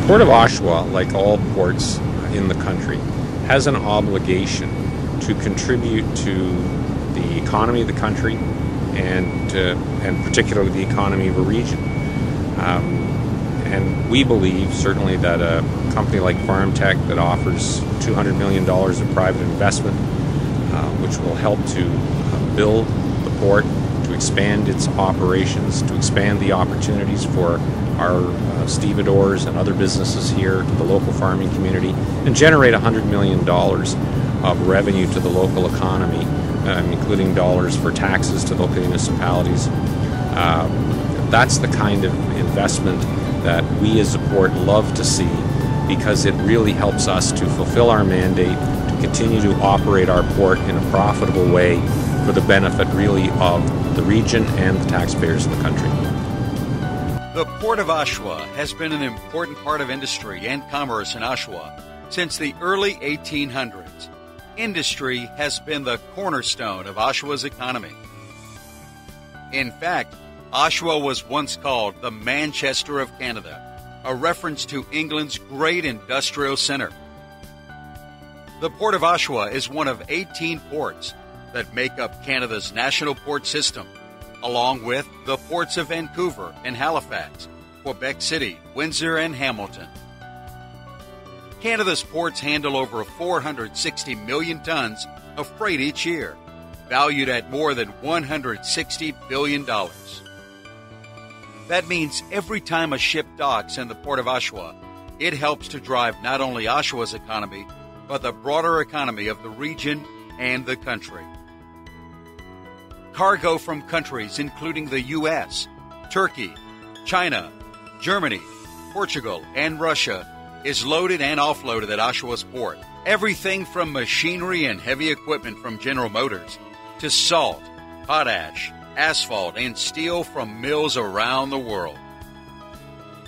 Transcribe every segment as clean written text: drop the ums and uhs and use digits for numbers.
Port of Oshawa, like all ports in the country, has an obligation to contribute to the economy of the country and particularly the economy of a region. And we believe certainly that a company like FarmTech that offers $200 million of private investment, which will help to build the port, to expand its operations, to expand the opportunities for our stevedores and other businesses here, to the local farming community, and generate $100 million of revenue to the local economy, including dollars for taxes to local municipalities. That's the kind of investment that we as a port love to see, because it really helps us to fulfill our mandate to continue to operate our port in a profitable way for the benefit really of the region and the taxpayers in the country. The Port of Oshawa has been an important part of industry and commerce in Oshawa since the early 1800s. Industry has been the cornerstone of Oshawa's economy. In fact, Oshawa was once called the Manchester of Canada, a reference to England's great industrial center. The Port of Oshawa is one of 18 ports that make up Canada's national port system, along with the ports of Vancouver and Halifax, Quebec City, Windsor, and Hamilton. Canada's ports handle over 460 million tons of freight each year, valued at more than $160 billion. That means every time a ship docks in the Port of Oshawa, it helps to drive not only Oshawa's economy, but the broader economy of the region and the country. Cargo from countries including the U.S., Turkey, China, Germany, Portugal, and Russia is loaded and offloaded at Oshawa's port. Everything from machinery and heavy equipment from General Motors to salt, potash, asphalt, and steel from mills around the world.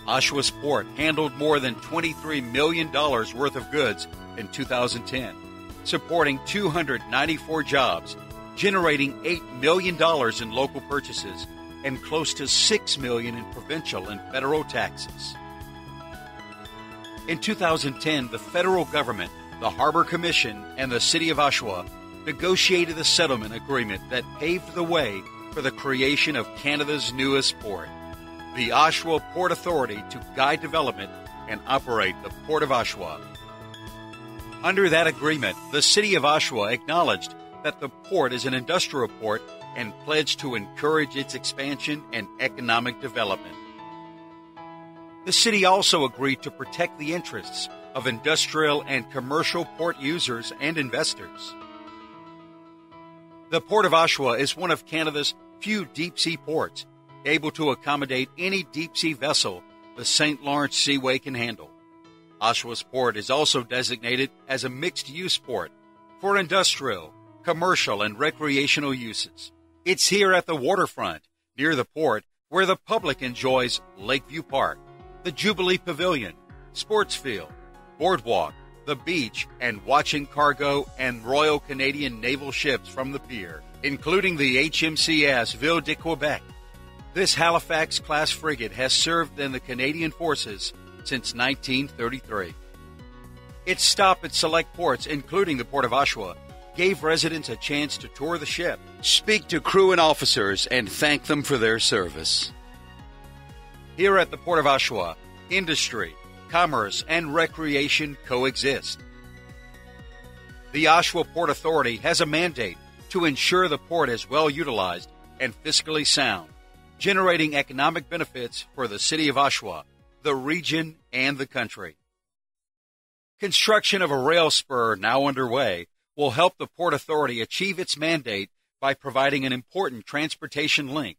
Oshawa's port handled more than $23 million worth of goods in 2010, supporting 294 jobs, generating $8 million in local purchases and close to $6 million in provincial and federal taxes. In 2010, the federal government, the Harbor Commission, and the City of Oshawa negotiated a settlement agreement that paved the way for the creation of Canada's newest port, the Oshawa Port Authority, to guide development and operate the Port of Oshawa. Under that agreement, the City of Oshawa acknowledged that the port is an industrial port and pledged to encourage its expansion and economic development. The city also agreed to protect the interests of industrial and commercial port users and investors. The Port of Oshawa is one of Canada's few deep-sea ports, able to accommodate any deep-sea vessel the St. Lawrence Seaway can handle. Oshawa's port is also designated as a mixed-use port for industrial, commercial, and recreational uses. It's here at the waterfront, near the port, where the public enjoys Lakeview Park, the Jubilee Pavilion, Sports Field, Boardwalk, the beach, and watching cargo and Royal Canadian naval ships from the pier, including the HMCS Ville de Quebec. This Halifax-class frigate has served in the Canadian Forces since 1933. Its stop at select ports, including the Port of Oshawa, gave residents a chance to tour the ship, speak to crew and officers, and thank them for their service. Here at the Port of Oshawa, industry, commerce, and recreation coexist. The Oshawa Port Authority has a mandate to ensure the port is well utilized and fiscally sound, generating economic benefits for the City of Oshawa, the region, and the country. Construction of a rail spur now underway will help the Port Authority achieve its mandate by providing an important transportation link.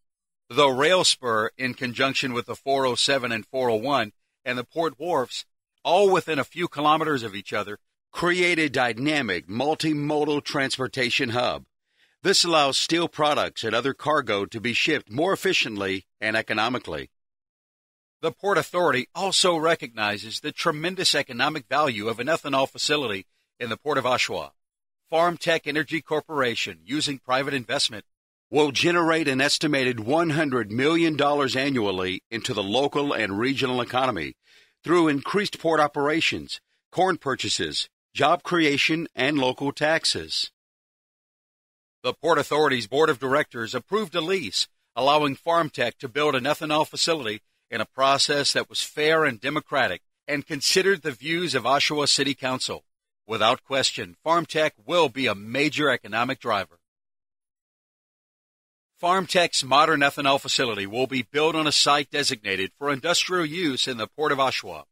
The rail spur, in conjunction with the 407 and 401 and the port wharfs, all within a few kilometers of each other, create a dynamic multimodal transportation hub. This allows steel products and other cargo to be shipped more efficiently and economically. The Port Authority also recognizes the tremendous economic value of an ethanol facility in the Port of Oshawa. FarmTech Energy Corporation, using private investment, will generate an estimated $100 million annually into the local and regional economy through increased port operations, corn purchases, job creation, and local taxes. The Port Authority's Board of Directors approved a lease allowing FarmTech to build an ethanol facility in a process that was fair and democratic and considered the views of Oshawa City Council. Without question, FarmTech will be a major economic driver. FarmTech's modern ethanol facility will be built on a site designated for industrial use in the Port of Oshawa.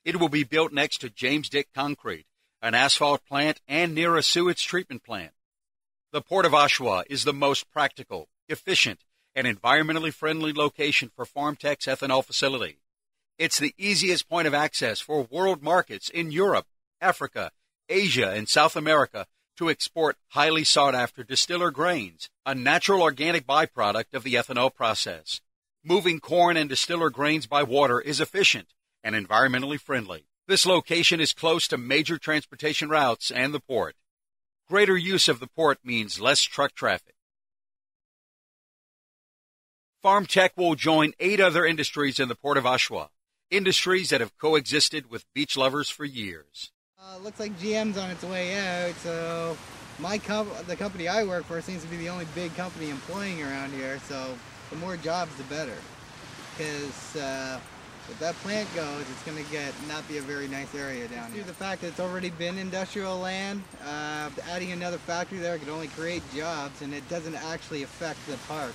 It will be built next to James Dick Concrete, an asphalt plant, and near a sewage treatment plant. The Port of Oshawa is the most practical, efficient, and environmentally friendly location for FarmTech's ethanol facility. It's the easiest point of access for world markets in Europe, Africa, Asia, and South America to export highly sought-after distiller grains, a natural organic byproduct of the ethanol process. Moving corn and distiller grains by water is efficient and environmentally friendly. This location is close to major transportation routes and the port. Greater use of the port means less truck traffic. FarmTech will join 8 other industries in the Port of Oshawa, industries that have coexisted with beach lovers for years. Looks like GM's on its way out, so the company I work for seems to be the only big company employing around here, so the more jobs the better. Because if that plant goes, it's going to not be a very nice area down here. The fact that it's already been industrial land, adding another factory there could only create jobs, and it doesn't actually affect the park.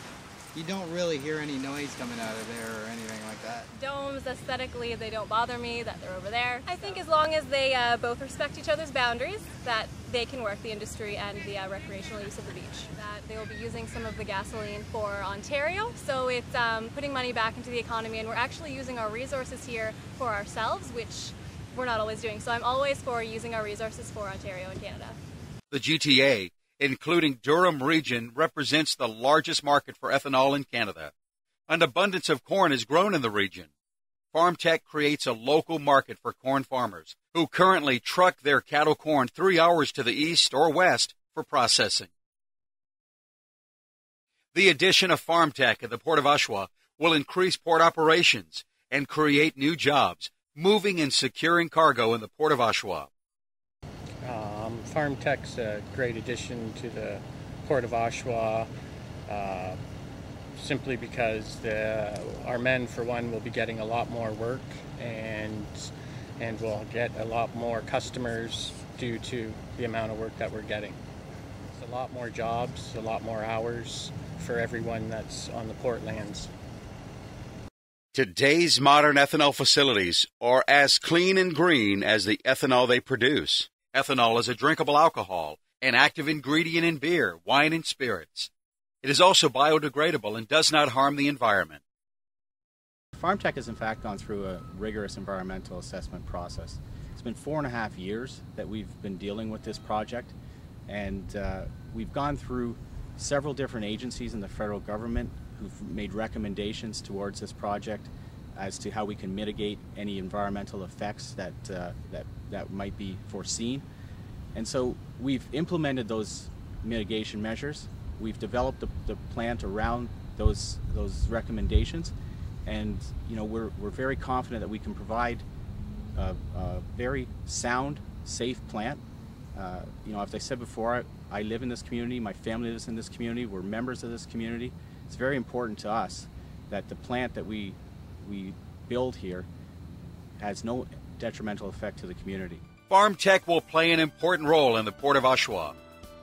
You don't really hear any noise coming out of there or anything like that. Domes, aesthetically, they don't bother me that they're over there. I think as long as they both respect each other's boundaries, that they can work the industry and the recreational use of the beach. That they will be using some of the gasoline for Ontario, so it's putting money back into the economy, and we're actually using our resources here for ourselves, which we're not always doing. So I'm always for using our resources for Ontario and Canada. The GTA, including Durham region, represents the largest market for ethanol in Canada. An abundance of corn is grown in the region. FarmTech creates a local market for corn farmers who currently truck their cattle corn 3 hours to the east or west for processing. The addition of FarmTech at the Port of Oshawa will increase port operations and create new jobs, moving and securing cargo in the Port of Oshawa. FarmTech's a great addition to the Port of Oshawa, simply because our men, for one, will be getting a lot more work and we'll get a lot more customers due to the amount of work that we're getting. It's a lot more jobs, a lot more hours for everyone that's on the port lands. Today's modern ethanol facilities are as clean and green as the ethanol they produce. Ethanol is a drinkable alcohol, an active ingredient in beer, wine, and spirits. It is also biodegradable and does not harm the environment. FarmTech has in fact gone through a rigorous environmental assessment process. It's been 4.5 years that we've been dealing with this project, and we've gone through several different agencies in the federal government who've made recommendations towards this project as to how we can mitigate any environmental effects that might be foreseen. And so we've implemented those mitigation measures. We've developed the plant around those recommendations, and we're very confident that we can provide a very sound, safe plant. As I said before, I live in this community, my family lives in this community, we're members of this community. It's very important to us that the plant that we build here has no detrimental effect to the community. FarmTech will play an important role in the Port of Oshawa,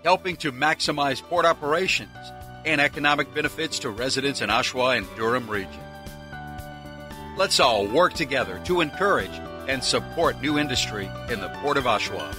helping to maximize port operations and economic benefits to residents in Oshawa and Durham region. Let's all work together to encourage and support new industry in the Port of Oshawa.